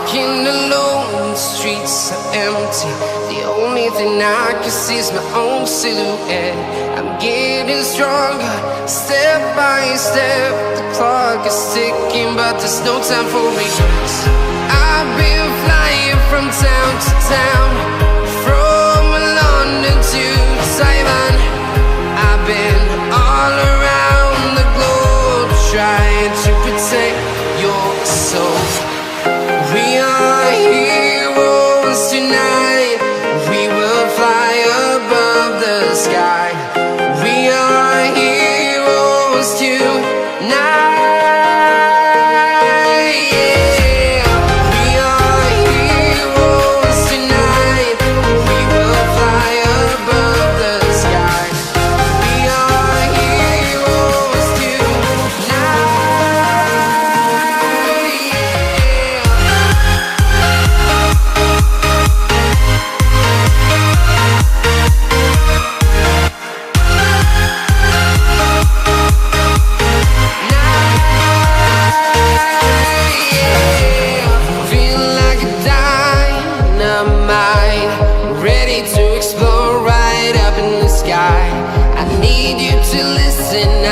walking alone, the streets are empty. The only thing I can see is my own silhouette. I'm getting stronger, step by step. The clock is ticking, but there's no time for regrets. I've been flying from town to town, from London to Taiwan. I've been all around the globe, trying to protect your soul. We are heroes tonight. We will fly above the sky. We are heroes tonight. Yeah. We are heroes tonight. We will fly above the sky. We are heroes tonight. Feel like a dynamite, ready to explode right up in the sky. I need you to listen